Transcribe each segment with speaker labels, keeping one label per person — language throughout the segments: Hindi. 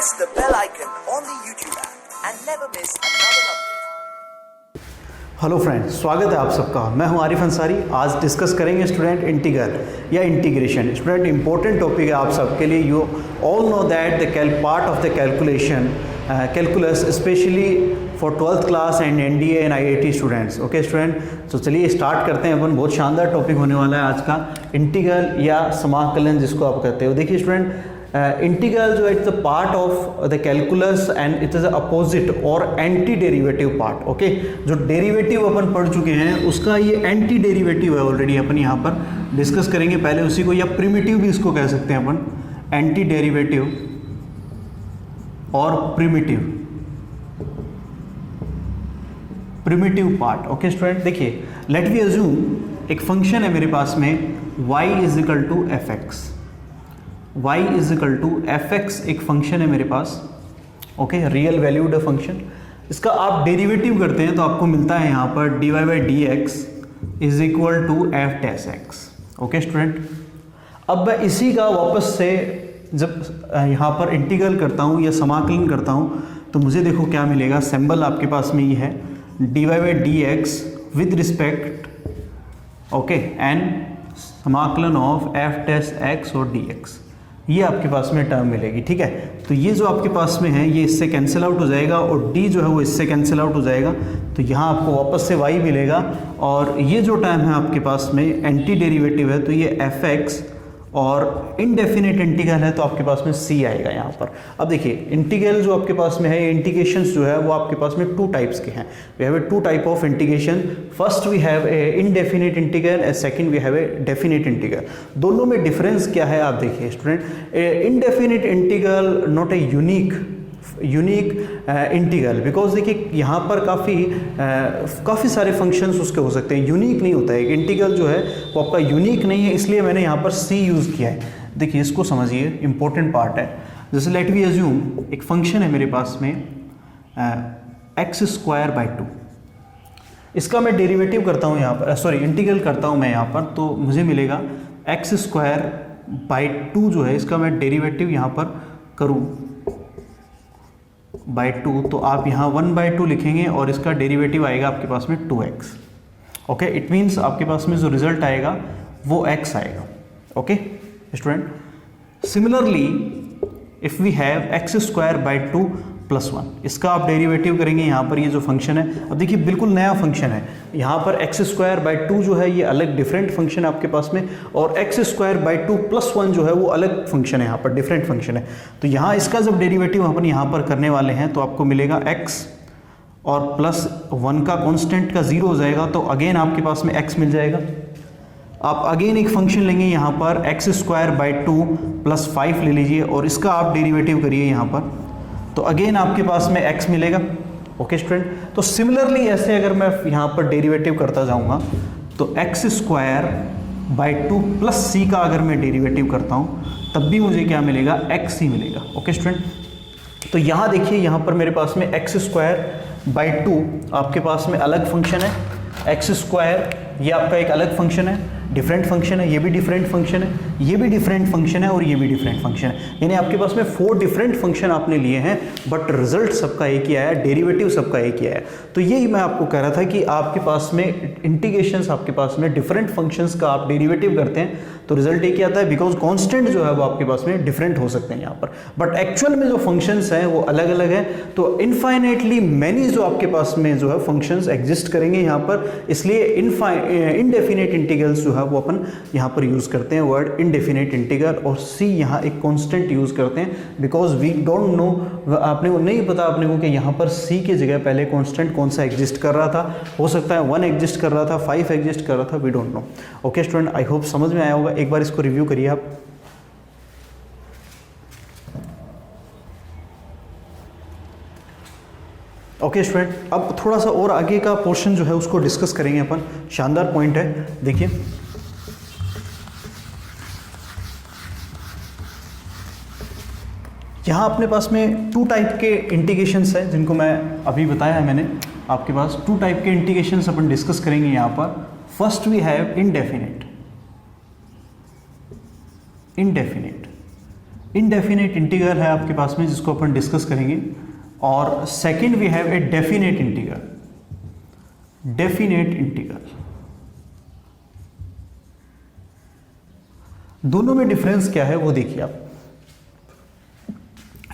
Speaker 1: press the bell icon on the YouTube app and never miss another update.
Speaker 2: Hello friends, स्वागत है आप सबका। मैं हूं आरिफ अंसारी। आज डिस्कस करेंगे स्टूडेंट इंटीग्रल या इंटीग्रेशन। स्टूडेंट इंपॉर्टेंट टॉपिक है आप सबके लिए। You all know that the part of the calculation calculus specially for 12th class and NDA and IIT students. Okay student, तो चलिए स्टार्ट करते हैं अपन। बहुत शानदार टॉपिक होने वाला है आज का, इंटीग्रल या समाकलन जिसको आप कहते हो। देखिए स्टूडेंट, इंटीग्रल जो है it's a part of the calculus and it is a opposite और एंटी डेरिवेटिव पार्ट। ओके, जो डेरिवेटिव अपन पढ़ चुके हैं उसका ये एंटी डेरिवेटिव है ऑलरेडी, अपन यहाँ पर डिस्कस करेंगे पहले उसी को, या प्रिमिटिव भी इसको कह सकते हैं अपन, एंटी डेरिवेटिव और प्रिमिटिव पार्ट। ओके स्टूडेंट, देखिए लेट वी अज्यूम एक फंक्शन है मेरे पास में y is equal to f x. y is equal to f x एक फंक्शन है मेरे पास। Okay, real valued function. इसका आप डेरिवेटिव करते हैं तो आपको मिलता है यहाँ पर dy by d x is equal to f dash x. Okay student, अब मैं इसी का वापस से जब यहाँ पर इंटीग्रल करता हूँ या समाकलन करता हूँ तो मुझे देखो क्या मिलेगा। सिंबल आपके पास में ये है dy by d x with respect okay and समाकलन ऑफ एफ डैश एक्स और डी एक्स, ये आपके पास में टर्म मिलेगी। ठीक है, तो ये जो आपके पास में है ये इससे कैंसिल आउट हो जाएगा और d जो है वो इससे कैंसिल आउट हो जाएगा, तो यहाँ आपको वापस से y मिलेगा। और ये जो टर्म है आपके पास में एंटी डेरिवेटिव है तो ये एफ एक्स, और इनडेफिनेट इंटीग्रल है तो आपके पास में c आएगा यहाँ पर। अब देखिए इंटीग्रल जो आपके पास में है, इंटीग्रेशंस जो है वो आपके पास में टू टाइप्स के हैं। We have a two type of integration. First we have a indefinite integral and second we have a definite integral. दोनों में डिफरेंस क्या है आप देखिए student. Indefinite integral not a unique integral, because देखिए यहाँ पर काफ़ी सारे फंक्शंस उसके हो सकते हैं, यूनिक नहीं होता है। इंटीग्रल जो है वो आपका यूनिक नहीं है, इसलिए मैंने यहाँ पर c यूज़ किया है। देखिए इसको समझिए, इंपॉर्टेंट पार्ट है। जैसे लेट वी अज्यूम एक फंक्शन है मेरे पास में एक्स स्क्वायर बाई टू, इसका मैं डेरिवेटिव करता हूँ यहाँ पर, सॉरी इंटीग्रल करता हूँ मैं यहाँ पर, तो मुझे मिलेगा एक्स स्क्वायर बाई टू जो है इसका मैं डेरिवेटिव यहाँ पर करूँ बाई टू, तो आप यहाँ 1/2 लिखेंगे और इसका डेरिवेटिव आएगा आपके पास में 2x। ओके, इट मीन्स आपके पास में जो रिजल्ट आएगा वो x आएगा। Okay student, similarly if we have x square by two plus one, इसका आप डेरिवेटिव करेंगे यहाँ पर। ये जो फंक्शन है, अब देखिए बिल्कुल नया फंक्शन है। यहाँ पर एक्स स्क्वायर बाई टू जो है ये अलग डिफरेंट फंक्शन है आपके पास में, और x square by two plus one जो है वो अलग फंक्शन है, यहाँ पर डिफरेंट फंक्शन है। तो यहाँ इसका जब डेरिवेटिव अपन यहाँ पर करने वाले हैं तो आपको मिलेगा एक्स और प्लस वन का कॉन्स्टेंट का ज़ीरो हो जाएगा, तो अगेन आपके पास में एक्स मिल जाएगा। आप अगेन एक फंक्शन लेंगे यहाँ पर x square by two plus 5 ले लीजिए और इसका आप डेरिवेटिव करिए यहाँ पर, तो अगेन आपके पास में x मिलेगा। ओके स्टूडेंट, तो सिमिलरली ऐसे अगर मैं यहाँ पर डेरिवेटिव करता जाऊँगा तो x square by two plus c का अगर मैं डेरिवेटिव करता हूँ तब भी मुझे क्या मिलेगा, x ही मिलेगा। ओके स्टूडेंट, तो यहाँ देखिए यहाँ पर मेरे पास में एक्स स्क्वायर बाई टू आपके पास में अलग फंक्शन है, एक्स स्क्वायर ये आपका एक अलग फंक्शन है, डिफरेंट फंक्शन है, ये भी डिफरेंट फंक्शन है, ये भी डिफरेंट फंक्शन है और ये भी डिफरेंट फंक्शन है। यानी आपके पास में 4 डिफरेंट फंक्शन आपने लिए हैं, बट रिजल्ट सबका एक ही आया, डेरिवेटिव सबका एक ही आया। तो यही मैं आपको कह रहा था कि आपके पास में इंटीग्रेशंस, आपके पास में डिफरेंट फंक्शंस का आप डेरिवेटिव करते हैं तो रिजल्ट एक ही आता है, बिकॉज कॉन्स्टेंट जो है वो आपके पास में डिफरेंट हो सकते हैं यहाँ पर, बट एक्चुअल में जो फंक्शंस हैं वो अलग अलग हैं। तो इनफाइनाइटली मैनी जो आपके पास में जो है फंक्शंस एग्जिस्ट करेंगे यहाँ पर, इसलिए इनडेफिनेट इंटीग्रल्स जो है वो अपन यहाँ पर यूज़ करते हैं वर्ड इनडेफिनेट इंटीग्रल, और सी यहाँ एक कांस्टेंट यूज़ करते हैं बिकॉज वी डोंट नो, आपने को नहीं पता अपने को कि यहाँ पर सी की जगह पहले कांस्टेंट कौन सा एग्जिस्ट कर रहा था। हो सकता है 1 एग्जिस्ट कर रहा था, 5 एग्जिस्ट कर रहा था, we don't know. Okay student, I hope समझ में आया होगा। एक बार इसको रिव्यू करिए आप। ओके स्टूडेंट, अब थोड़ा सा और आगे का पोर्शन जो है उसको डिस्कस करेंगे अपन। शानदार पॉइंट है, देखिए यहाँ अपने पास में 2 टाइप के इंटीग्रेशंस हैं जिनको मैं अभी बताया है मैंने। आपके पास 2 टाइप के इंटीग्रेशंस अपन डिस्कस करेंगे यहाँ पर। First we have indefinite indefinite integral है आपके पास में जिसको अपन डिस्कस करेंगे, और second we have a definite integral. Definite integral, दोनों में डिफरेंस क्या है वो देखिए आप।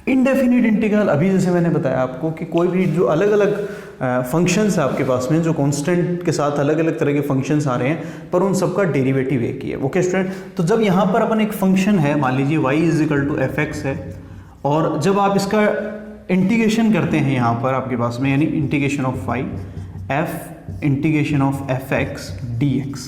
Speaker 2: इनडेफिनेट इंटीग्रल, अभी जैसे मैंने बताया आपको कि कोई भी जो अलग अलग फंक्शंस है आपके पास में, जो कांस्टेंट के साथ अलग अलग तरह के फंक्शंस आ रहे हैं, पर उन सबका डेरिवेटिव एक ही है। ओके स्टूडेंट, तो जब यहाँ पर अपन एक फंक्शन है, मान लीजिए y = fx है, और जब आप इसका इंटीग्रेशन करते हैं यहाँ पर आपके पास में, यानी integration of y f integration of fx dx,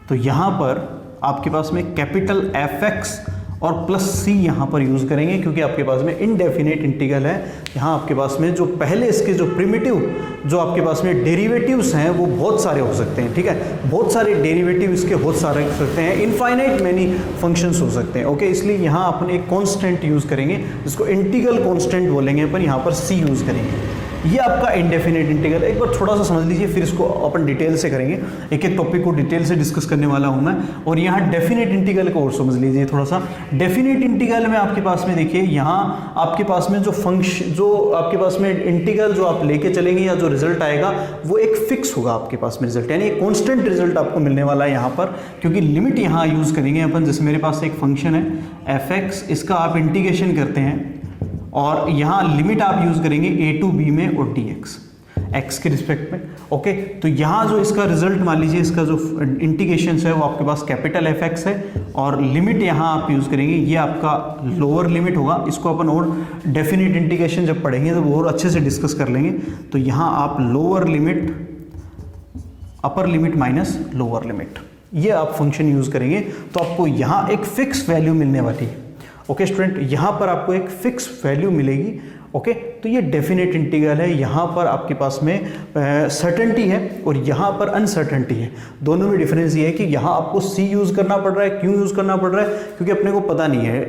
Speaker 2: तो यहाँ पर आपके पास में कैपिटल fx और प्लस c यहाँ पर यूज़ करेंगे, क्योंकि आपके पास में इनडेफिनेट इंटीग्रल है। यहाँ आपके पास में जो पहले इसके जो प्रिमिटिव जो आपके पास में डेरिवेटिव्स हैं वो बहुत सारे हो सकते हैं, ठीक है, बहुत सारे डेरिवेटिव इसके बहुत सारे हो सकते हैं, इनफाइनाइट मैनी फंक्शंस हो सकते हैं। ओके, इसलिए यहाँ अपन एक कांस्टेंट यूज़ करेंगे जिसको इंटीग्रल कांस्टेंट बोलेंगे अपन, यहाँ पर c यूज़ करेंगे। ये आपका इनडेफिनेट इंटीग्रल, एक बार थोड़ा सा समझ लीजिए, फिर इसको अपन डिटेल से करेंगे, एक एक टॉपिक को डिटेल से डिस्कस करने वाला हूँ मैं। और यहाँ डेफिनेट इंटीग्रल को और समझ लीजिए थोड़ा सा। डेफिनेट इंटीग्रल में आपके पास में देखिए, यहाँ आपके पास में जो फंक्शन, जो आपके पास में इंटीग्रल जो आप लेके चलेंगे या जो रिजल्ट आएगा वो एक फिक्स होगा आपके पास में रिजल्ट, यानी एक कॉन्स्टेंट रिजल्ट आपको मिलने वाला है यहाँ पर, क्योंकि लिमिट यहाँ यूज़ करेंगे अपन। जैसे मेरे पास एक फंक्शन है fx, इसका आप इंटीग्रेशन करते हैं और यहाँ लिमिट आप यूज़ करेंगे a to b में और dx x के रिस्पेक्ट में। ओके, तो यहाँ जो इसका रिजल्ट, मान लीजिए इसका जो इंटीग्रेशन है वो आपके पास कैपिटल fx है, और लिमिट यहाँ आप यूज़ करेंगे, ये आपका लोअर लिमिट होगा। इसको अपन और डेफिनेट इंटीग्रेशन जब पढ़ेंगे तो वो और अच्छे से डिस्कस कर लेंगे। तो यहाँ आप lower limit, upper limit minus lower limit, ये आप फंक्शन यूज़ करेंगे, तो आपको यहाँ एक फिक्स वैल्यू मिलने वाली है। ओके स्टूडेंट, यहाँ पर आपको एक फिक्स वैल्यू मिलेगी। ओके, तो ये डेफिनेट इंटीग्रल है। यहाँ पर आपके पास में सर्टेनिटी है और यहाँ पर अनसर्टेनिटी है। दोनों में डिफरेंस ये है कि यहाँ आपको सी यूज़ करना पड़ रहा है। क्यों यूज़ करना पड़ रहा है? क्योंकि अपने को पता नहीं है,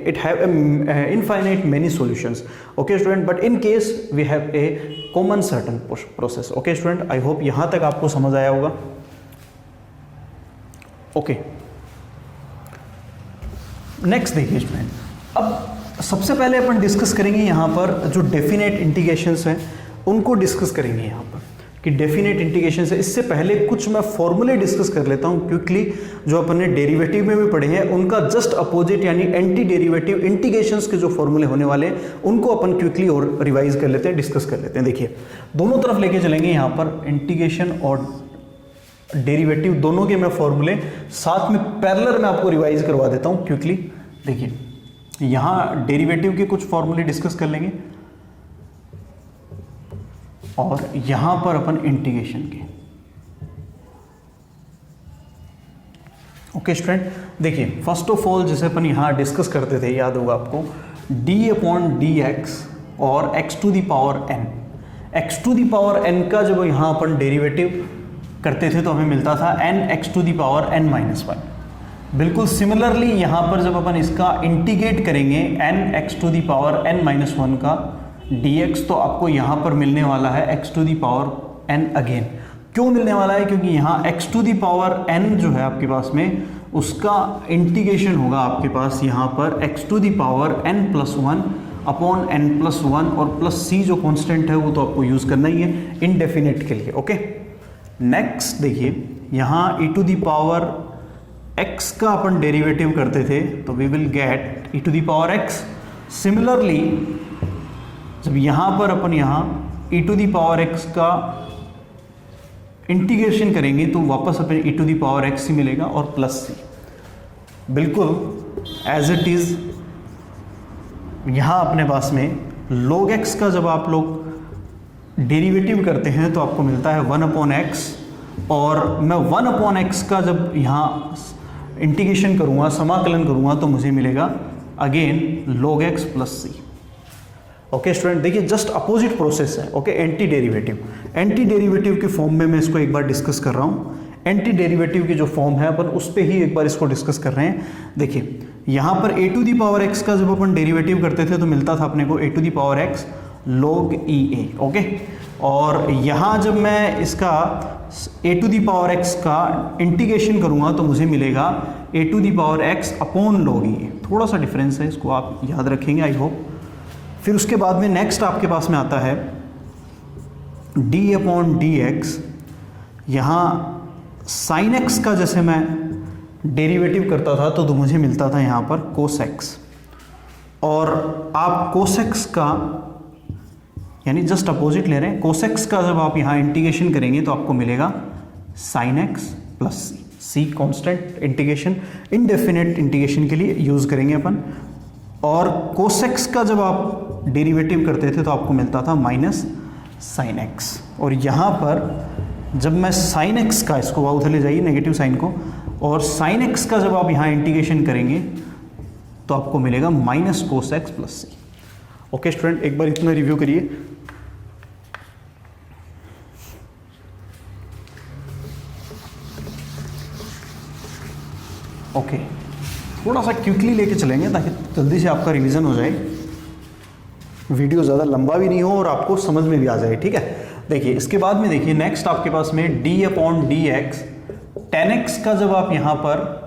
Speaker 2: it have infinite many solutions. Okay student, but in case we have a common certain process. Okay student, I hope यहाँ तक आपको समझ आया होगा। ओके, नेक्स्ट देखिए स्टूडेंट, अब सबसे पहले अपन डिस्कस करेंगे यहाँ पर जो डेफिनेट इंटीग्रेशंस हैं उनको डिस्कस करेंगे यहाँ पर कि डेफिनेट इंटीग्रेशंस है। इससे पहले कुछ मैं फॉर्मूले डिस्कस कर लेता हूँ क्विकली, जो अपन ने डेरिवेटिव में भी पढ़े हैं उनका जस्ट अपोजिट यानी एंटी डेरिवेटिव इंटीग्रेशंस के जो फॉर्मूले होने वाले हैं उनको अपन क्विकली और रिवाइज कर लेते हैं, डिस्कस कर लेते हैं। देखिए, दोनों तरफ लेके चलेंगे यहाँ पर, इंटीग्रेशन और डेरिवेटिव दोनों के मैं फॉर्मूले साथ में पैरेलल में आपको रिवाइज करवा देता हूँ क्विकली। देखिए, यहाँ डेरिवेटिव के कुछ फॉर्मूले डिस्कस कर लेंगे और यहाँ पर अपन इंटीग्रेशन के। ओके स्टूडेंट, देखिए फर्स्ट ऑफ ऑल जैसे अपन यहाँ डिस्कस करते थे, याद होगा आपको, d/dx और x to the power n, x to the power n का जब यहाँ अपन डेरिवेटिव करते थे तो हमें मिलता था n(x to the power n-1). बिल्कुल सिमिलरली यहाँ पर जब अपन इसका इंटीग्रेट करेंगे n(x to the power n-1) का dx, तो आपको यहाँ पर मिलने वाला है x to the power n again. क्यों मिलने वाला है? क्योंकि यहाँ x to the power n जो है आपके पास में, उसका इंटीग्रेशन होगा आपके पास यहाँ पर x to the power n+1 upon n+1 और प्लस c जो कांस्टेंट है वो तो आपको यूज़ करना ही है इनडेफिनेट के लिए। ओके, नेक्स्ट देखिए, यहाँ e to the power x का अपन डेरिवेटिव करते थे तो we will get e to the power x। Similarly जब यहाँ पर अपन यहाँ e to the power x का इंटीग्रेशन करेंगे तो वापस अपन e to the power x ही मिलेगा और प्लस c, बिल्कुल एज इट इज़। यहाँ अपने पास में log x का जब आप लोग डेरिवेटिव करते हैं तो आपको मिलता है 1/x, और मैं 1/x का जब यहाँ इंटीग्रेशन करूँगा, समाकलन करूँगा, तो मुझे मिलेगा again log x plus c। Okay student, देखिए जस्ट अपोजिट प्रोसेस है। ओके, एंटी डेरिवेटिव के फॉर्म में मैं इसको एक बार डिस्कस कर रहा हूँ। एंटी डेरिवेटिव की जो फॉर्म है अपन उस पर ही एक बार इसको डिस्कस कर रहे हैं। देखिए, यहाँ पर a to the power x का जब अपन डेरिवेटिव करते थे तो मिलता था अपने को a to the power x log e a। Okay, और यहाँ जब मैं इसका a to the power x का इंटीग्रेशन करूँगा तो मुझे मिलेगा a to the power x upon log e। थोड़ा सा डिफरेंस है, इसको आप याद रखेंगे आई होप। फिर उसके बाद में नेक्स्ट आपके पास में आता है d अपॉन डी एक्स। यहाँ साइन एक्स का जैसे मैं डेरिवेटिव करता था तो मुझे मिलता था यहाँ पर कोस एक्स, और आप कोस एक्स का यानी जस्ट अपोजिट ले रहे हैं, कोस एक्स का जब आप यहाँ इंटीग्रेशन करेंगे तो आपको मिलेगा साइन एक्स प्लस सी। सी कॉन्स्टेंट इंटीग्रेशन, इनडेफिनेट इंटीग्रेशन के लिए यूज़ करेंगे अपन। और कोस एक्स का जब आप डेरिवेटिव करते थे तो आपको मिलता था माइनस साइन एक्स। और यहाँ पर जब मैं साइन एक्स का, इसको उधर ले जाइए नेगेटिव साइन को, और साइन एक्स का जब आप यहाँ इंटीग्रेशन करेंगे तो आपको मिलेगा minus cos x plus c. Okay student, एक बार इतना रिव्यू करिए। ओके, थोड़ा सा क्विकली लेके चलेंगे ताकि जल्दी से आपका रिवीजन हो जाए, वीडियो ज़्यादा लंबा भी नहीं हो और आपको समझ में भी आ जाए, ठीक है। देखिए इसके बाद में देखिए नेक्स्ट आपके पास में d upon d x, ten x का जब आप यहाँ पर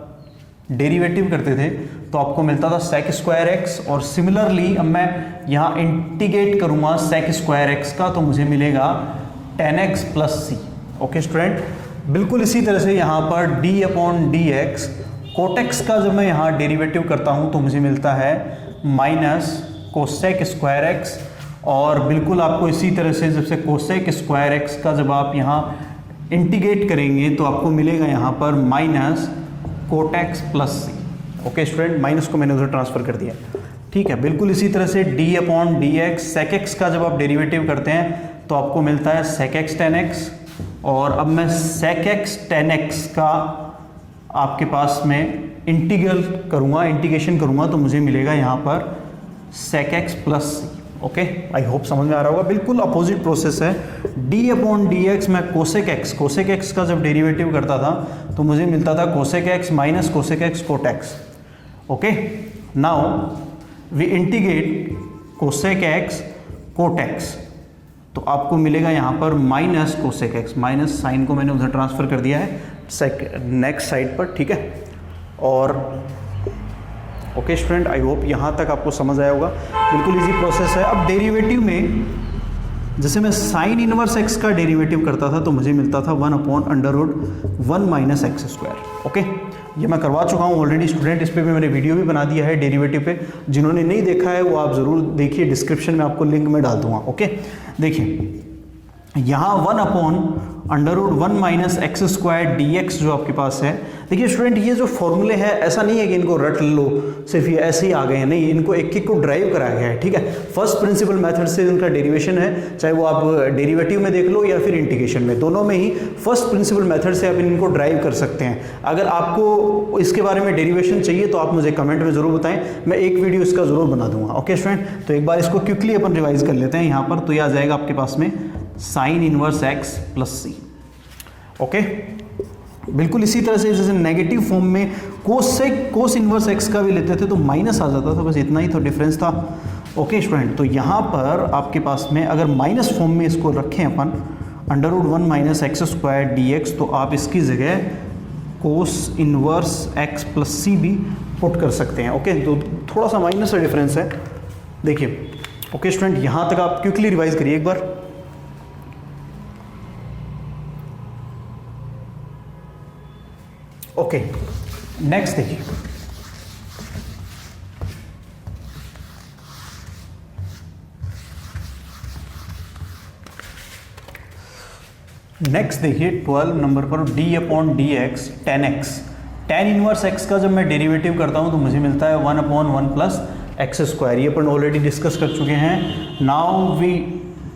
Speaker 2: डेरिवेटिव करते थे तो आपको मिलता था सेक स्क्वायर एक्स, और सिमिलरली अब मैं यहाँ इंटीग्रेट करूँगा सेक स्क्वायर एक्स का तो मुझे मिलेगा ten x plus c. Okay student, बिल्कुल इसी तरह से यहाँ पर d upon d x, cot x का जब मैं यहाँ डेरिवेटिव करता हूँ तो मुझे मिलता है माइनस कोसेक स्क्वायर एक्स, और बिल्कुल आपको इसी तरह से जब से कोसेक स्क्वायर एक्स का जब आप यहाँ इंटीग्रेट करेंगे तो आपको मिलेगा यहाँ पर minus cortex plus c. Okay student, minus को मैंने उधर ट्रांसफर कर दिया, ठीक है। बिल्कुल इसी तरह से d upon d x, sec x का जब आप डेरिवेटिव करते हैं तो आपको मिलता है सेक एक्स टेन एक्स, और अब मैं सेक एक्स टेन एक्स का आपके पास में इंटीग्रेशन करूँगा तो मुझे मिलेगा यहाँ पर sec x plus c. Okay, I hope समझ में आ रहा होगा। बिल्कुल अपोजिट प्रोसेस है। d अपॉन डी एक्स, मैं कोसेक एक्स का जब डेरिवेटिव करता था तो मुझे मिलता था cosec x minus cosec x cot x. Okay, now we integrate cosec x cot x तो आपको मिलेगा यहाँ पर minus cosec x, minus sign को मैंने उधर ट्रांसफर कर दिया है नेक्स्ट साइड पर, ठीक है। और ओके स्टूडेंट, आई होप यहाँ तक आपको समझ आया होगा। बिल्कुल इजी प्रोसेस है। अब डेरिवेटिव में जैसे मैं साइन इनवर्स एक्स का डेरिवेटिव करता था तो मुझे मिलता था 1 upon under root 1 minus x square. Okay, ये मैं करवा चुका हूँ ऑलरेडी स्टूडेंट, इस पर भी मैंने वीडियो भी बना दिया है डेरिवेटिव पे। जिन्होंने नहीं देखा है वो आप ज़रूर देखिए, डिस्क्रिप्शन में आपको लिंक में डाल दूंगा। ओके, देखिए यहाँ 1 upon under root 1 minus x square d x जो आपके पास है। देखिए स्टूडेंट, ये जो फॉर्मूले हैं ऐसा नहीं है कि इनको रट लो, सिर्फ ये ऐसे ही आ गए हैं, नहीं, इनको एक एक को ड्राइव कराया गया है, ठीक है। फर्स्ट प्रिंसिपल मेथड से इनका डेरिवेशन है, चाहे वो आप डेरिवेटिव में देख लो या फिर इंटीग्रेशन में, दोनों में ही फर्स्ट प्रिंसिपल मेथड से आप इनको ड्राइव कर सकते हैं। अगर आपको इसके बारे में डेरिवेशन चाहिए तो आप मुझे कमेंट में ज़रूर बताएं, मैं एक वीडियो इसका ज़रूर बना दूंगा। ओके स्टूडेंट, तो एक बार इसको क्विकली अपन रिवाइज कर लेते हैं यहाँ पर। तो यह आ जाएगा आपके पास में sign inverse x plus c. Okay, बिल्कुल इसी तरह से जैसे नेगेटिव फॉर्म में कोस इनवर्स एक्स का भी लेते थे तो माइनस आ जाता था, बस इतना ही तो डिफरेंस था। ओके स्टूडेंट, तो यहाँ पर आपके पास में अगर माइनस फॉर्म में इसको रखें अपन under root 1 minus x square d x, तो आप इसकी जगह cos inverse x plus c भी पुट कर सकते हैं। ओके, तो थोड़ा सा माइनस का डिफरेंस है, देखिए। ओके स्टूडेंट, यहाँ तक आप क्विकली रिवाइज करिए एक बार। ओके, नेक्स्ट देखिए, नेक्स्ट देखिए 12 नंबर पर d upon d x ten x, tan inverse x का जब मैं डेरिवेटिव करता हूं तो मुझे मिलता है 1 अपॉन 1 प्लस एक्स स्क्वायर। ये अपन ऑलरेडी डिस्कस कर चुके हैं। Now we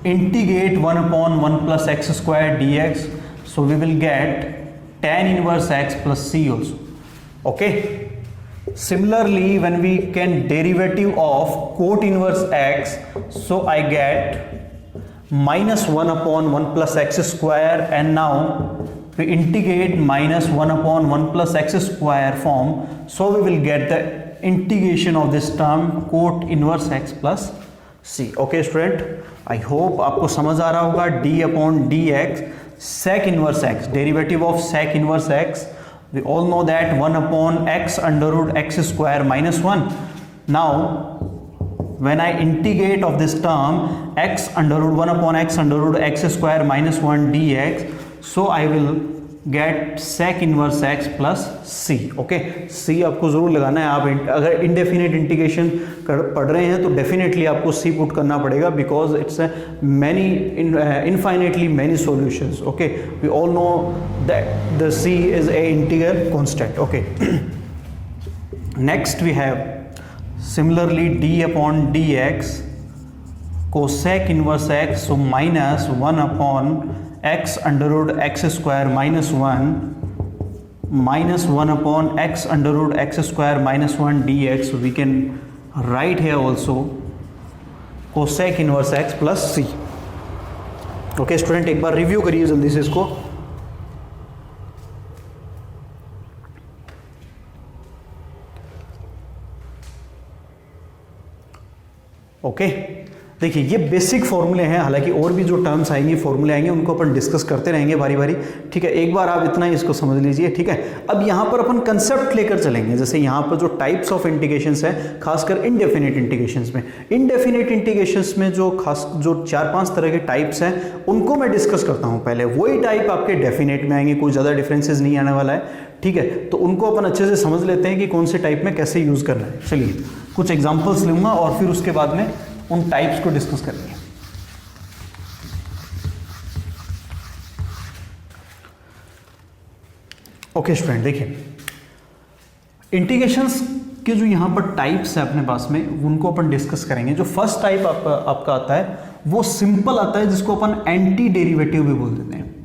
Speaker 2: integrate 1 upon 1 plus x square d x, so we will get tan inverse x plus c also. Okay, similarly when we can derivative of cot inverse x, so I get minus 1 upon 1 plus x square, and now we integrate minus 1 upon 1 plus x square form, so we will get the integration of this term cot inverse x plus c. Okay student, I hope आपको समझ आ रहा होगा। d upon dx sec inverse x, derivative of sec inverse x, we all know that 1 upon x under root x square minus 1. Now when I integrate of this term x under root 1 upon x under root x square minus 1 dx, so I will get sec inverse x plus c. Okay, c आपको जरूर लगाना है. आप अगर इंडेफिनिट इंटीग्रेशन पढ़ रहे हैं तो डेफिनेटली आपको c पुट करना पड़ेगा, because it's many infinitely many solutions. Okay, we all know that the c is a integral constant. Okay, next we have similarly d upon dx cosec inverse x, so minus 1 upon x under root x square minus 1 minus 1 upon x under root x square minus 1 dx. We can write here also cosec inverse x plus c. Okay student, एक बार रिव्यू करिए जल्दी से इसको. ओके, देखिए ये बेसिक फॉर्मूले हैं. हालांकि और भी जो टर्म्स आएंगे, फॉर्मूले आएंगे, उनको अपन डिस्कस करते रहेंगे बारी बारी. ठीक है, एक बार आप इतना ही इसको समझ लीजिए. ठीक है, अब यहाँ पर अपन कंसेप्ट लेकर चलेंगे. जैसे यहाँ पर जो टाइप्स ऑफ इंटीग्रेशंस हैं, खासकर इनडेफिनिट इंटीग्रेशंस में. इनडेफिनिट इंटीग्रेशंस में जो 4-5 तरह के टाइप्स हैं, उनको मैं डिस्कस करता हूँ. पहले वही टाइप आपके डेफिनेट में आएंगे, कोई ज़्यादा डिफरेंसेस नहीं आने वाला है. ठीक है, तो उनको अपन अच्छे से समझ लेते हैं कि कौन से टाइप में कैसे यूज़ करना है. चलिए कुछ एग्जाम्पल्स लूँगा और फिर उसके बाद में उन टाइप्स को डिस्कस करेंगे. ओके स्टूडेंट, देखिए इंटीग्रेशंस के जो यहां पर टाइप्स है अपने पास में, उनको अपन डिस्कस करेंगे. जो फर्स्ट टाइप आपका आता है वो सिंपल आता है, जिसको अपन एंटी डेरिवेटिव भी बोल देते हैं.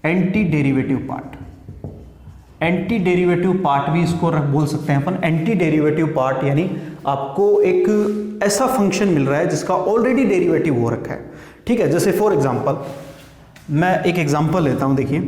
Speaker 2: Anti derivative part, anti derivative part भी इसको बोल सकते हैं अपन. एंटी डेरिवेटिव पार्ट यानी आपको एक ऐसा फंक्शन मिल रहा है जिसका ऑलरेडी डेरिवेटिव हो रखा है. ठीक है, जैसे फॉर एग्जांपल मैं एक एग्जांपल लेता हूं. देखिए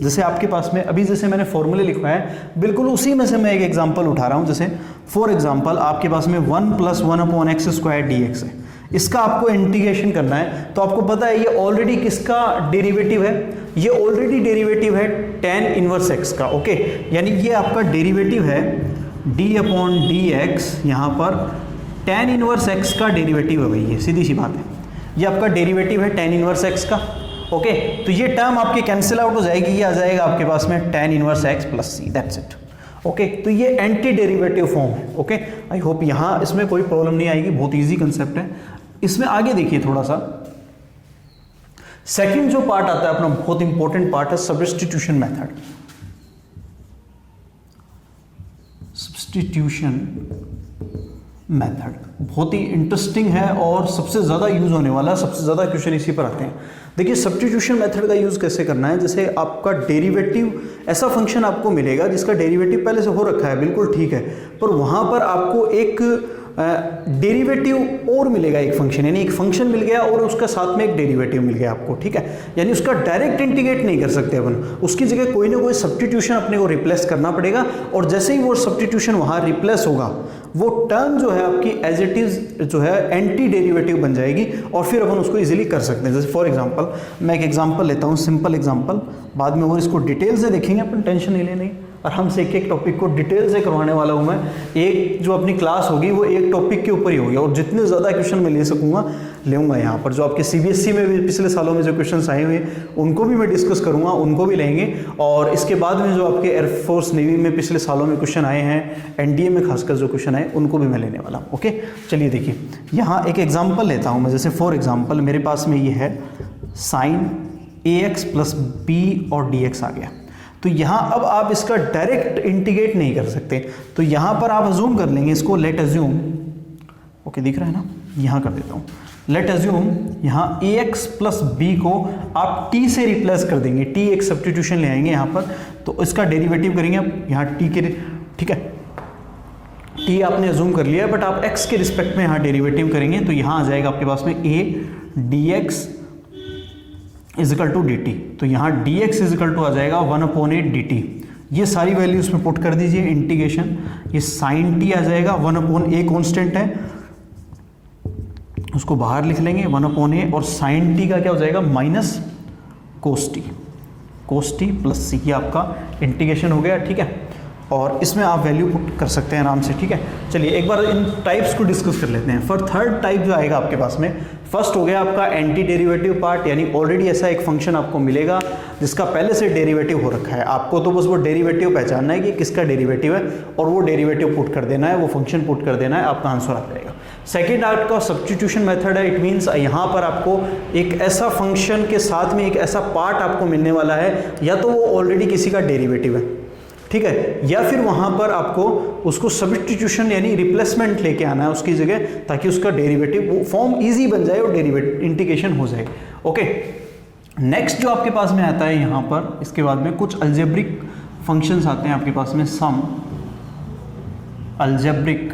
Speaker 2: जैसे आपके पास में अभी जैसे मैंने फॉर्मूले लिखवाया है, बिल्कुल उसी में से मैं एक एग्जांपल उठा रहा हूं. जैसे फॉर एग्जांपल आपके पास में 1 + 1 अपॉन एक्स स्क्वायर dx है. इसका आपको इंटीग्रेशन करना है, तो आपको पता है ये ऑलरेडी किसका डेरिवेटिव है. ये ऑलरेडी डेरिवेटिव है tan इनवर्स x का. ओके, यानी ये आपका डेरिवेटिव है d अपॉन dx. यहाँ पर tan इनवर्स x का डेरिवेटिव है भाई, ये सीधी सी बात है. ये आपका डेरिवेटिव है tan इनवर्स x का. ओके, तो ये टर्म आपके कैंसिल आउट हो जाएगी, ये आ जाएगा आपके पास में tan inverse x plus c. That's it. Okay, तो ये एंटी डेरिवेटिव फॉर्म है. ओके, आई होप यहाँ इसमें कोई प्रॉब्लम नहीं आएगी, बहुत ईजी कंसेप्ट है. इसमें आगे देखिए थोड़ा सा, सेकंड जो पार्ट आता है अपना, बहुत इंपॉर्टेंट पार्ट है सब्स्टिट्यूशन मेथड. सब्स्टिट्यूशन मेथड बहुत ही इंटरेस्टिंग है और सबसे ज़्यादा यूज़ होने वाला है. सबसे ज़्यादा क्वेश्चन इसी पर आते हैं. देखिए सब्स्टिट्यूशन मेथड का यूज़ कैसे करना है. जैसे आपका डेरिवेटिव, ऐसा फंक्शन आपको मिलेगा जिसका डेरिवेटिव पहले से हो रखा है, बिल्कुल ठीक है, पर वहाँ पर आपको एक डेरिवेटिव और मिलेगा, एक फंक्शन, यानी एक फंक्शन मिल गया और उसका साथ में एक डेरिवेटिव मिल गया आपको. ठीक है, यानी उसका डायरेक्ट इंटीग्रेट नहीं कर सकते अपन, उसकी जगह कोई ना कोई सब्स्टिट्यूशन अपने को रिप्लेस करना पड़ेगा. और जैसे ही वो सब्स्टिट्यूशन वहाँ रिप्लेस होगा, वो टर्म जो है आपकी एज इट इज़ जो है एंटी डेरिवेटिव बन जाएगी और फिर अपन उसको इजीली कर सकते हैं. जैसे फॉर एग्जांपल मैं एक एग्जांपल लेता हूँ, सिंपल एग्जांपल, बाद में और इसको डिटेल से देखेंगे अपन, टेंशन नहीं लेनी. आराम से एक एक टॉपिक को डिटेल से करवाने वाला हूँ मैं. एक जो अपनी क्लास होगी वो एक टॉपिक के ऊपर ही होगी और जितने ज़्यादा क्वेश्चन मैं ले सकूँगा लेऊंगा. यहाँ पर जो आपके CBSE में भी पिछले सालों में जो क्वेश्चन आए हुए हैं उनको भी मैं डिस्कस करूँगा, उनको भी लेंगे. और इसके बाद में जो आपके एयरफोर्स नेवी में पिछले सालों में क्वेश्चन आए हैं, NDA में खासकर जो क्वेश्चन आए, उनको भी मैं लेने वाला हूँ. ओके, चलिए देखिए यहाँ एक एग्जाम्पल लेता हूँ मैं. जैसे फॉर एग्जाम्पल मेरे पास में ये है sin AX + B और dx आ गया. तो यहाँ अब आप इसका डायरेक्ट इंटीग्रेट नहीं कर सकते, तो यहाँ पर आप अज्यूम कर लेंगे इसको. लेट अज्यूम, ओके दिख रहा है ना, यहाँ कर देता हूँ. लेट अज्यूम यहाँ AX + B को आप t से रिप्लेस कर देंगे. t एक सब्स्टिट्यूशन ले आएंगे यहाँ पर, तो इसका डेरिवेटिव करेंगे आप यहाँ t के. ठीक है, t आपने अज्यूम कर लिया, बट आप x के रिस्पेक्ट में यहाँ डेरिवेटिव करेंगे, तो यहाँ आ जाएगा आपके पास में a dx = dt. तो यहाँ dx = आ जाएगा 1/8 dt. ये सारी वैल्यूज में पुट कर दीजिए इंटीग्रेशन. ये sin t आ जाएगा 1/a कांस्टेंट है, उसको बाहर लिख लेंगे 1/a, और sin t का क्या हो जाएगा -cos t. cos t plus c, ये आपका इंटीग्रेशन हो गया, ठीक है। और इसमें आप वैल्यू पुट कर सकते हैं आराम से, ठीक है। चलिए एक बार इन टाइप्स को डिस्कस कर लेते हैं। फॉर थर्ड टाइप जो आएगा आपके पास में, फर्स्ट हो गया आपका एंटी डेरिवेटिव पार्ट, यानी ऑलरेडी ऐसा एक फंक्शन आपको मिलेगा जिसका पहले से डेरिवेटिव हो रखा है, आपको तो बस वो डेरिवेटिव पहचानना है कि किसका डेरिवेटिव है और वो डेरिवेटिव पुट कर देना है, वो फंक्शन पुट कर देना है, आपका आंसर आ जाएगा। सेकेंड आपका सब्स्टिट्यूशन मेथड है। इट मीन्स यहाँ पर आपको एक ऐसा फंक्शन के साथ में एक ऐसा पार्ट आपको मिलने वाला है, या तो वो ऑलरेडी किसी का डेरिवेटिव है, ठीक है, या फिर वहाँ पर आपको उसको सब्स्टिट्यूशन यानी रिप्लेसमेंट लेके आना है उसकी जगह, ताकि उसका डेरिवेटिव वो फॉर्म इजी बन जाए और डेरिवेटिव इंटीग्रेशन हो जाए। ओके, नेक्स्ट जो आपके पास में आता है यहाँ पर, इसके बाद में कुछ अलजेब्रिक फंक्शंस आते हैं आपके पास में, सम अलजेब्रिक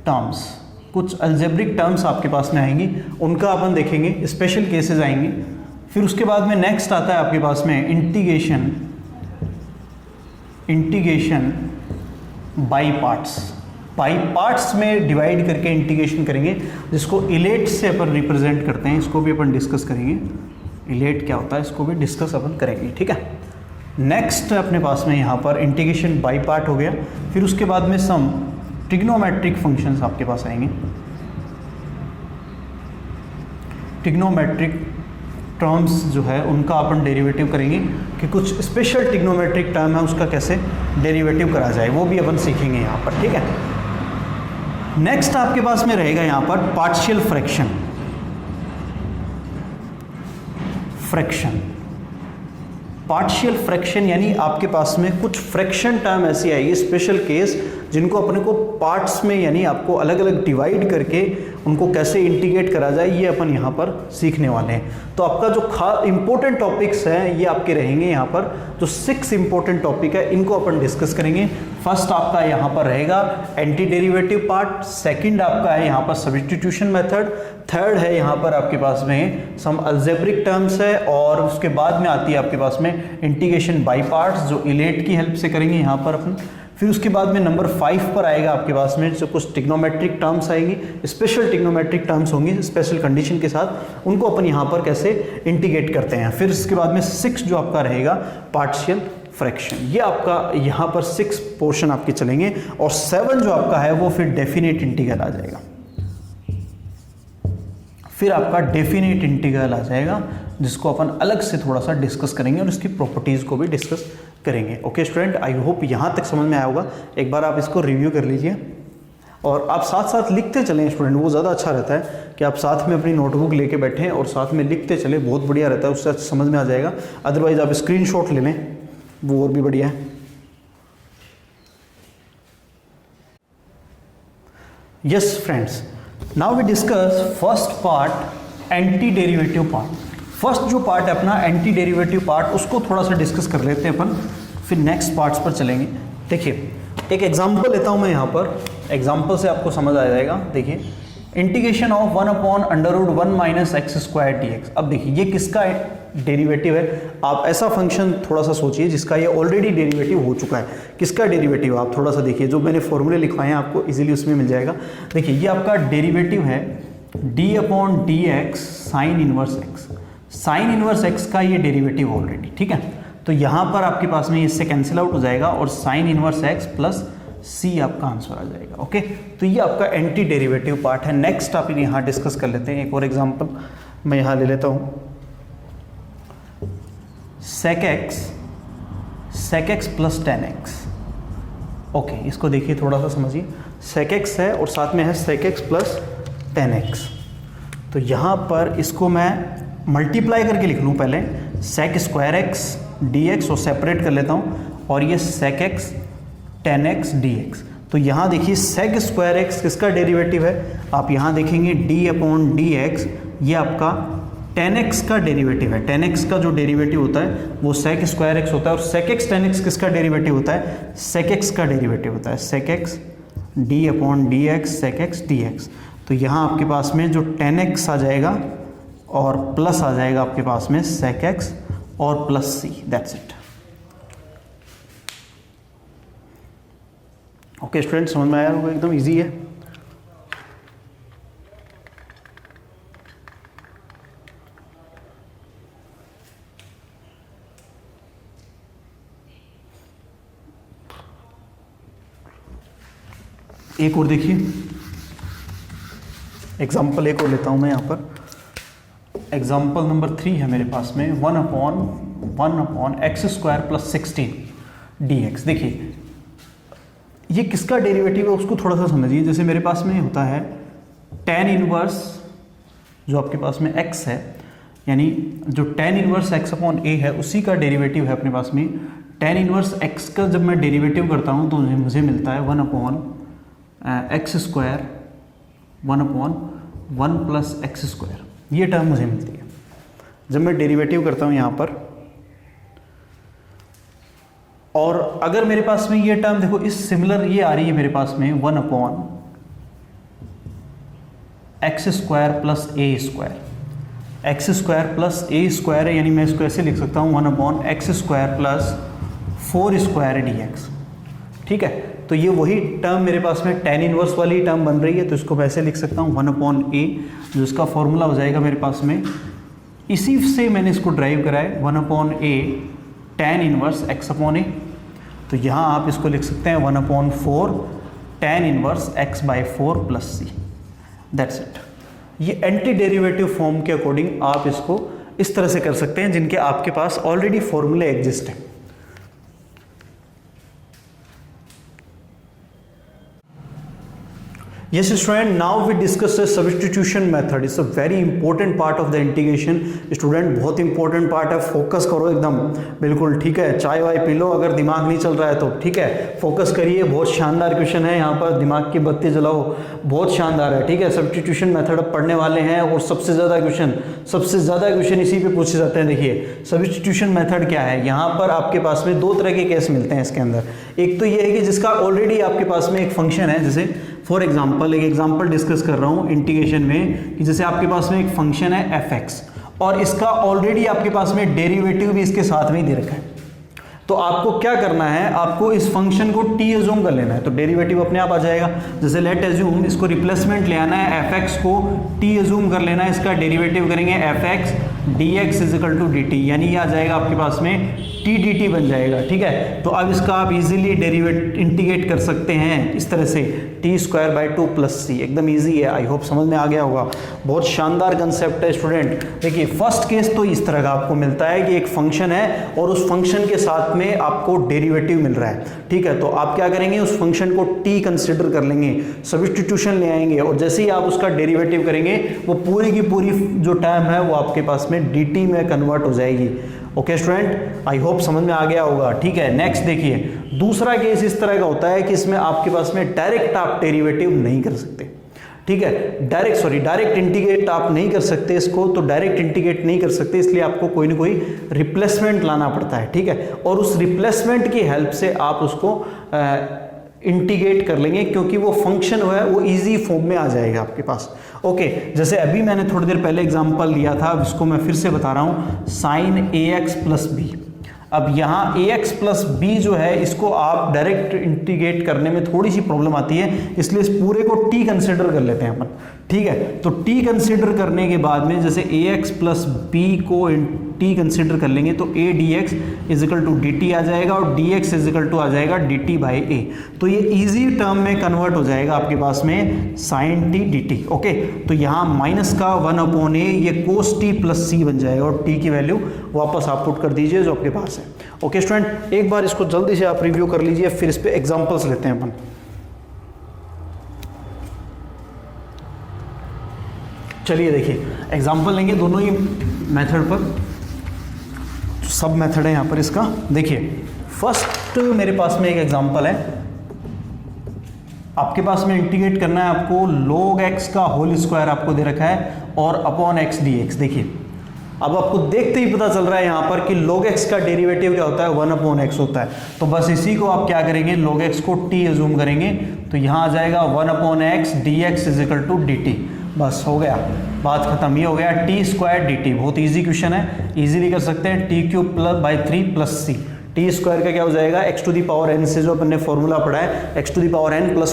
Speaker 2: टर्म्स, कुछ अलजेब्रिक टर्म्स आपके पास में आएंगी, उनका अपन देखेंगे, स्पेशल केसेस आएंगे। फिर उसके बाद में नेक्स्ट आता है आपके पास में इंटीग्रेशन बाई पार्ट्स में डिवाइड करके इंटीग्रेशन करेंगे, जिसको इलेट से अपन रिप्रेजेंट करते हैं, इसको भी अपन डिस्कस करेंगे। इलेट क्या होता है इसको भी डिस्कस अपन करेंगे, ठीक है। नेक्स्ट अपने पास में यहाँ पर इंटीग्रेशन बाई पार्ट हो गया। फिर उसके बाद में सम ट्रिग्नोमेट्रिक फंक्शंस आपके पास आएंगे, ट्रिग्नोमेट्रिक टर्म्स जो है उनका अपन डेरिवेटिव करेंगे, कि कुछ स्पेशल ट्रिग्नोमेट्रिक टर्म है उसका कैसे डेरिवेटिव करा जाए, वो भी अपन सीखेंगे यहाँ पर, ठीक है। नेक्स्ट आपके पास में रहेगा यहाँ पर पार्शियल पार्शियल फ्रैक्शन, यानी आपके पास में कुछ फ्रैक्शन टर्म ऐसी आएगी, स्पेशल केस, जिनको अपने को पार्ट्स में यानी आपको अलग अलग डिवाइड करके उनको कैसे इंटीग्रेट करा जाए, ये अपन यहाँ पर सीखने वाले हैं। तो आपका जो इंपॉर्टेंट टॉपिक्स हैं ये आपके रहेंगे यहाँ पर, जो 6 इंपॉर्टेंट टॉपिक है इनको अपन डिस्कस करेंगे। फर्स्ट आपका यहाँ पर रहेगा एंटी डेरिवेटिव पार्ट, सेकंड आपका है यहाँ पर सब्स्टिट्यूशन मेथड, थर्ड है यहाँ पर आपके पास में सम अलजेब्रिक टर्म्स है, और उसके बाद में आती है आपके पास में इंटीग्रेशन बाई पार्ट्स, जो इलेट की हेल्प से करेंगे यहाँ पर अपन। फिर उसके बाद में नंबर 5 पर आएगा आपके पास में जो कुछ ट्रिग्नोमेट्रिक टर्म्स आएंगी, स्पेशल ट्रिग्नोमेट्रिक टर्म्स होंगी स्पेशल कंडीशन के साथ, उनको अपन यहाँ पर कैसे इंटीग्रेट करते हैं। फिर इसके बाद में 6 जो आपका रहेगा पार्शियल फ्रैक्शन, ये आपका यहाँ पर 6 पोर्शन आपके चलेंगे, और 7 जो आपका है वो फिर डेफिनेट इंटीग्रल आ जाएगा। फिर आपका डेफिनेट इंटीग्रल आ जाएगा, जिसको अपन अलग से थोड़ा सा डिस्कस करेंगे और इसकी प्रॉपर्टीज़ को भी डिस्कस करेंगे। ओके स्टूडेंट, आई होप यहाँ तक समझ में आया होगा। एक बार आप इसको रिव्यू कर लीजिए और आप साथ साथ लिखते चलें स्टूडेंट, वो ज़्यादा अच्छा रहता है कि आप साथ में अपनी नोटबुक लेके बैठें और साथ में लिखते चले, बहुत बढ़िया रहता है, उससे समझ में आ जाएगा। अदरवाइज आप स्क्रीनशॉट ले लें, वो और भी बढ़िया है। Yes friends, now we discuss first part anti derivative part. First जो पार्ट है अपना एंटी डेरिवेटिव पार्ट, उसको थोड़ा सा डिस्कस कर लेते हैं अपन, फिर नेक्स्ट पार्ट्स पर चलेंगे। देखिए एक एग्जांपल लेता हूँ मैं यहाँ पर, एग्जांपल से आपको समझ आ जाएगा। देखिए इंटीग्रेशन ऑफ 1/√1 - x² dx। अब देखिए ये किसका डेरिवेटिव है, आप ऐसा फंक्शन थोड़ा सा सोचिए जिसका ये ऑलरेडी डेरिवेटिव हो चुका है। किसका डेरिवेटिव आप थोड़ा सा देखिए, जो मैंने फॉर्मूले लिखवाए हैं आपको इजीली उसमें मिल जाएगा। देखिए ये आपका डेरिवेटिव है d/dx sine inverse x, sine inverse x का ये डेरिवेटिव ऑलरेडी, ठीक है। तो यहाँ पर आपके पास में इससे कैंसिल आउट हो जाएगा और sine inverse x plus c आपका आंसर आ जाएगा। ओके, तो ये आपका एंटी डेरिवेटिव पार्ट है। नेक्स्ट आप यहाँ डिस्कस कर लेते हैं। एक और एग्जांपल मैं यहाँ ले लेता हूँ, sec x plus tan x। Okay, इसको देखिए थोड़ा सा समझिए, sec x है और साथ में है sec x plus tan x। तो यहाँ पर इसको मैं मल्टीप्लाई करके लिख लूँ पहले, sec² x dx और सेपरेट कर लेता हूँ, और ये sec x tan x dx। तो यहाँ देखिए sec² x किसका डेरिवेटिव है, आप यहाँ देखेंगे d/dx, ये आपका tan x का डेरिवेटिव है। tan x का जो डेरिवेटिव होता है वो sec² x होता है, और sec x tan x किसका डेरिवेटिव होता है, sec x का डेरिवेटिव होता है, sec x d/dx sec x dx। तो यहाँ आपके पास में जो tan x आ जाएगा और प्लस आ जाएगा आपके पास में sec x और plus c, that's it. Okay student, समझ में आया होगा, एकदम इजी है। एक और देखिए, एग्जाम्पल एक और लेता हूँ मैं यहाँ पर। एग्जाम्पल नंबर 3 है मेरे पास में 1/1 एक्स स्क्वायर प्लस 16 dx। देखिए ये किसका डेरिवेटिव है उसको थोड़ा सा समझिए। जैसे मेरे पास में होता है tan इनवर्स जो आपके पास में x है, यानी जो tan इनवर्स x/a है उसी का डेरिवेटिव है अपने पास में। tan इनवर्स x का जब मैं डेरिवेटिव करता हूँ तो मुझे मिलता है 1/x square 1/1 plus x square, ये टर्म मुझे मिलती है जब मैं डेरिवेटिव करता हूँ यहाँ पर। और अगर मेरे पास में ये टर्म देखो इस सिमिलर ये आ रही है मेरे पास में 1/x स्क्वायर प्लस ए स्क्वायर। एक्स स्क्वायर प्लस ए स्क्वायर है, यानी मैं इसको ऐसे लिख सकता हूँ 1/x square plus 4 square dx। ठीक है, तो ये वही टर्म मेरे पास में tan इनवर्स वाली टर्म बन रही है, तो इसको मैं ऐसे लिख सकता हूँ 1/a, जो इसका फॉर्मूला हो जाएगा मेरे पास में, इसी से मैंने इसको ड्राइव करा है 1/a tan इनवर्स x/a। तो यहाँ आप इसको लिख सकते हैं 1/4 tan inverse x/4 plus c। That's it. ये एंटी डेरिवेटिव फॉर्म के अकॉर्डिंग आप इसको इस तरह से कर सकते हैं जिनके आपके पास ऑलरेडी फॉर्मूले एग्जिस्ट हैं। Yes student, now we discuss the substitution method. It's a very important part of the integration. Student बहुत important part है, फोकस करो एकदम बिल्कुल। ठीक है, चाय वाय पी लो अगर दिमाग नहीं चल रहा है तो। ठीक है, फोकस करिए। बहुत शानदार क्वेश्चन है यहाँ पर, दिमाग की बत्ती जलाओ, बहुत शानदार है। ठीक है, सब्स्टिट्यूशन मेथड अब पढ़ने वाले हैं और सबसे ज़्यादा क्वेश्चन इसी पे पूछे जाते हैं। देखिए सब्स्टिट्यूशन मेथड क्या है, यहाँ पर आपके पास में दो तरह के केस मिलते हैं इसके अंदर। एक तो ये है कि जिसका ऑलरेडी आपके पास में एक फंक्शन है, जैसे फॉर एग्जाम्पल एक एग्जाम्पल डिस्कस कर रहा हूँ इंटीग्रेशन में कि जैसे आपके पास में एक फंक्शन है f(x) और इसका ऑलरेडी आपके पास में डेरिवेटिव भी इसके साथ में ही दे रखा है। तो आपको क्या करना है, आपको इस फंक्शन को t एज्यूम कर लेना है, तो डेरिवेटिव अपने आप आ जाएगा। जैसे लेट एज्यूम, इसको रिप्लेसमेंट ले आना है, f(x) को t एज्यूम कर लेना है, इसका डेरिवेटिव करेंगे f(x) dx equal to dt, यानी ये आ जाएगा आपके पास में t dt बन जाएगा। ठीक है, तो अब इसका आप इजीली डेरिवेट इंटीग्रेट कर सकते हैं इस तरह से t²/2 प्लस c। एकदम इजी है, आई होप समझ में आ गया होगा। बहुत शानदार कंसेप्ट है स्टूडेंट। देखिए फर्स्ट केस तो इस तरह का आपको मिलता है कि एक फंक्शन है और उस फंक्शन के साथ में आपको डेरिवेटिव मिल रहा है। ठीक है, तो आप क्या करेंगे, उस फंक्शन को t कंसिडर कर लेंगे, सब्स्टिट्यूशन ले आएंगे और जैसे ही आप उसका डेरिवेटिव करेंगे वो पूरी की पूरी जो टर्म है वो आपके पास में dt में कन्वर्ट हो जाएगी। ओके स्टूडेंट, आई होप समझ में आ गया होगा। ठीक है, नेक्स्ट देखिए, दूसरा केस इस तरह का होता है कि इसमें आपके पास में डायरेक्ट आप डेरिवेटिव नहीं कर सकते। ठीक है, डायरेक्ट इंटीग्रेट आप नहीं कर सकते इसको, तो डायरेक्ट इंटीग्रेट नहीं कर सकते, इसलिए आपको कोई ना कोई रिप्लेसमेंट लाना पड़ता है। ठीक है, और उस रिप्लेसमेंट की हेल्प से आप उसको इंटीग्रेट कर लेंगे, क्योंकि वो फंक्शन है वो इजी फॉर्म में आ जाएगा आपके पास। ओके, जैसे अभी मैंने थोड़ी देर पहले एग्जांपल लिया था, इसको मैं फिर से बता रहा हूँ, sin ax प्लस बी। अब यहाँ ax प्लस बी जो है इसको आप डायरेक्ट इंटीग्रेट करने में थोड़ी सी प्रॉब्लम आती है, इसलिए इस पूरे को t कंसिडर कर लेते हैं अपन। ठीक है, तो t कंसिडर करने के बाद में जैसे ax प्लस बी को t कंसिडर कर लेंगे तो a dx equal to dt आ जाएगा और dx इजिकल टू आ जाएगा dt बाई a। तो ये इजी टर्म में कन्वर्ट हो जाएगा आपके पास में sin t dt। ओके, तो यहाँ माइनस का 1/a ये cos t प्लस c बन जाएगा और t की वैल्यू वापस आप पुट कर दीजिए जो आपके पास है। ओके स्टूडेंट, एक बार इसको जल्दी से आप रिव्यू कर लीजिए, फिर इस पे एग्जांपल्स लेते हैं अपन। चलिए देखिए एग्जांपल लेंगे दोनों ही मेथड पर, सब मेथड है यहाँ पर इसका। देखिए फर्स्ट मेरे पास में एक एग्जांपल है, आपके पास में इंटीग्रेट करना है आपको log x का होल स्क्वायर आपको दे रखा है और अपॉन x dx। देखिए अब आपको देखते ही पता चल रहा है यहाँ पर कि log x का डेरिवेटिव क्या होता है, 1/x होता है। तो बस इसी को आप क्या करेंगे, log x को t एज्यूम करेंगे, तो यहाँ आ जाएगा 1/x dx equal to dt। बस हो गया, बात खत्म। ये हो गया t² dt। बहुत इजी क्वेश्चन है, इजीली कर सकते हैं। t³ प्लस c, t² का क्या हो जाएगा, x⁴n से जो अपन ने फॉर्मूला पढ़ा है x⁴n +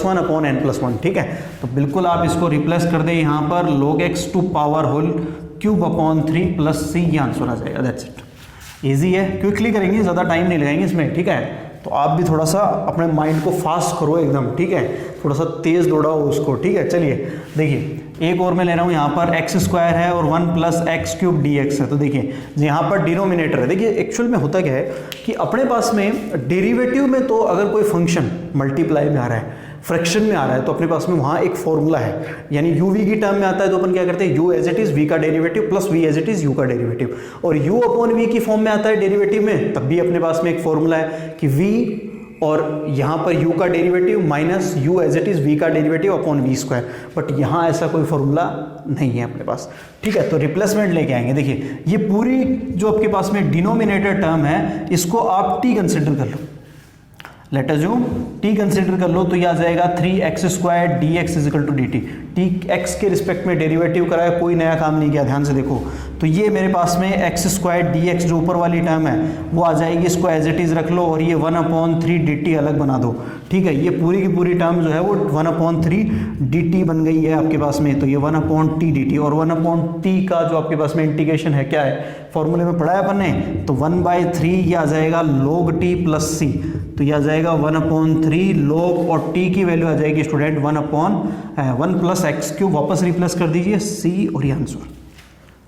Speaker 2: 1/n+1। ठीक है, तो बिल्कुल आप इसको रिप्लेस कर दें यहाँ पर, log x to power whole cube upon 3 plus c, ये आंसर आ जाएगा। दैट्स इट, ईजी है, क्विकली करेंगे, ज़्यादा टाइम नहीं लगाएंगे इसमें। ठीक है, तो आप भी थोड़ा सा अपने माइंड को फास्ट करो एकदम, ठीक है, थोड़ा सा तेज़ दौड़ाओ उसको, ठीक है। चलिए देखिए एक और मैं ले रहा हूँ, यहाँ पर एक्स स्क्वायर है और 1 + x³ dx है। तो देखिए यहाँ पर डिनोमिनेटर है, देखिए एक्चुअल में होता क्या है कि अपने पास में डेरिवेटिव में तो अगर कोई फंक्शन मल्टीप्लाई में आ रहा है, फ्रैक्शन में आ रहा है, तो अपने पास में वहाँ एक फॉर्मूला है, यानी यू वी की टर्म में आता है तो अपन क्या करते हैं, u as it is v का derivative plus v as it is u का डेरिवेटिव, और u अपॉन v की फॉर्म में आता है डेरिवेटिव में, तब भी अपने पास में एक फॉर्मूला है कि v और यहाँ पर u का derivative minus u as it is v का डेरिवेटिव अपॉन v², बट यहाँ ऐसा कोई फॉर्मूला नहीं है अपने पास, ठीक है। तो रिप्लेसमेंट लेके आएंगे। देखिए ये पूरी जो आपके पास में डिनोमिनेटर टर्म है, इसको आप t कंसिडर कर लो, लेट अज्यूम t कंसिडर कर लो, तो ये आ जाएगा 3x² dx equal to dt। t x के रिस्पेक्ट में डेरिवेटिव कराया, कोई नया काम नहीं किया, ध्यान से देखो। तो ये मेरे पास में x² dx जो ऊपर वाली टर्म है वो आ जाएगी, इसको एज इट इज़ रख लो, और ये 1/3 dt अलग बना दो, ठीक है। ये पूरी की पूरी टर्म जो है वो 1/3 dt बन गई है आपके पास में, तो ये 1/t dt, और 1/t का जो आपके पास में इंटीग्रेशन है क्या है, फॉर्मूले में पढ़ा है अपन ने, तो 1/3 ये आ जाएगा log t प्लस c, तो ये आ जाएगा 1/3 log, और t की वैल्यू आ जाएगी स्टूडेंट 1 + x³, वापस रिप्लेस कर दीजिए c, और ये आंसर।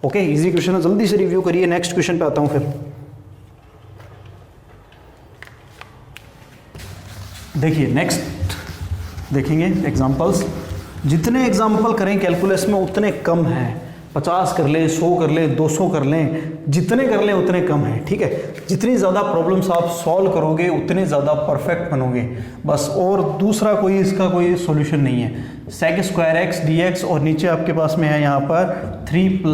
Speaker 2: ओके, इजी क्वेश्चन है, जल्दी से रिव्यू करिए। नेक्स्ट क्वेश्चन पे आता हूँ फिर। देखिए नेक्स्ट देखेंगे एग्जांपल्स। जितने एग्जांपल करें कैलकुलस में उतने कम हैं, 50 कर लें, 100 कर लें, 200 कर लें, जितने कर लें उतने कम हैं, ठीक है। जितनी ज़्यादा प्रॉब्लम्स आप सॉल्व करोगे उतने ज़्यादा परफेक्ट बनोगे, बस, और दूसरा कोई इसका कोई सॉल्यूशन नहीं है। sec² x dx, और नीचे आपके पास में है यहाँ पर 3 +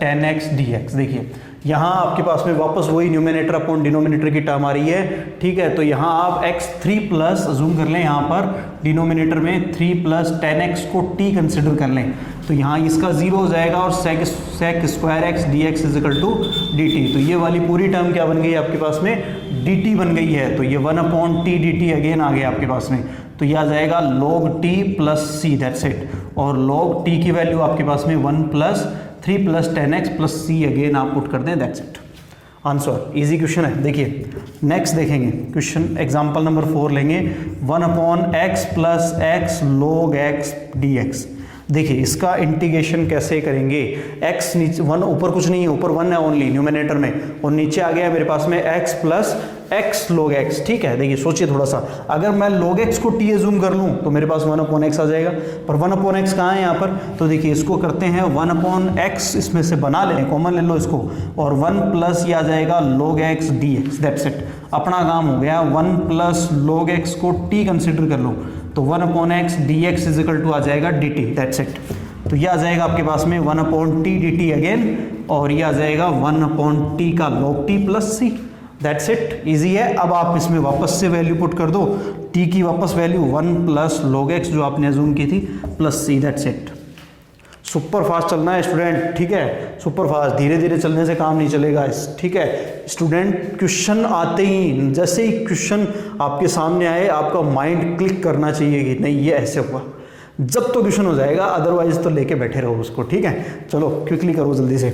Speaker 2: 10x dx। देखिए यहाँ आपके पास में वापस वही न्यूमिनेटर अपॉन डिनोमिनेटर की टर्म आ रही है, ठीक है। तो यहाँ आप x3+ जूम कर लें, यहाँ पर डिनोमिनेटर में 3 + 10x को t कंसिडर कर लें, तो यहाँ इसका 0 हो जाएगा, और sec² x dx equal to dt। तो ये वाली पूरी टर्म क्या बन गई आपके पास में, dt बन गई है, तो ये 1/t dt अगेन आ गया आपके पास में, तो ये आ जाएगा log t plus c, that's it. और log t की वैल्यू आपके पास में 1 + 3 + 10x प्लस c अगेन आप पुट कर दें, that's it, answer. Easy question है। देखिए नेक्स्ट देखेंगे क्वेश्चन, एग्जांपल नंबर 4 लेंगे, 1/x + x log x dx। देखिए इसका इंटीग्रेशन कैसे करेंगे, x नीचे 1, ऊपर कुछ नहीं है, ऊपर 1 है ओनली न्यूमिनेटर में, और नीचे आ गया मेरे पास में x + x log x, ठीक है। देखिए सोचिए थोड़ा सा, अगर मैं log x को t एज्यूम कर लूँ तो मेरे पास 1/x आ जाएगा, पर 1/x कहाँ है यहाँ पर, तो देखिए इसको करते हैं 1/x, इसमें से बना लें, कॉमन ले लो इसको, और 1 + ये आ जाएगा log x dx, that's it, अपना काम हो गया। 1 + log x को t कंसिडर कर लो, तो 1/x dx इजिकल टू आ जाएगा dt, दैट्स इट। तो ये आ जाएगा आपके पास में 1/t dt अगेन, और ये आ जाएगा 1/t का log t plus c, that's it, easy है। अब आप इसमें वापस से वैल्यू पुट कर दो, t की वापस वैल्यू 1 + log x जो आपने अज्यूम की थी plus c, that's it. Super fast चलना है स्टूडेंट, ठीक है, सुपर फास्ट, धीरे धीरे चलने से काम नहीं चलेगा, ठीक है स्टूडेंट। क्वेश्चन आते ही, जैसे ही क्वेश्चन आपके सामने आए, आपका माइंड क्लिक करना चाहिए कि नहीं ये ऐसे हुआ, जब तो क्वेश्चन हो जाएगा, अदरवाइज तो लेके बैठे रहो उसको, ठीक है। चलो क्विकली करो जल्दी से।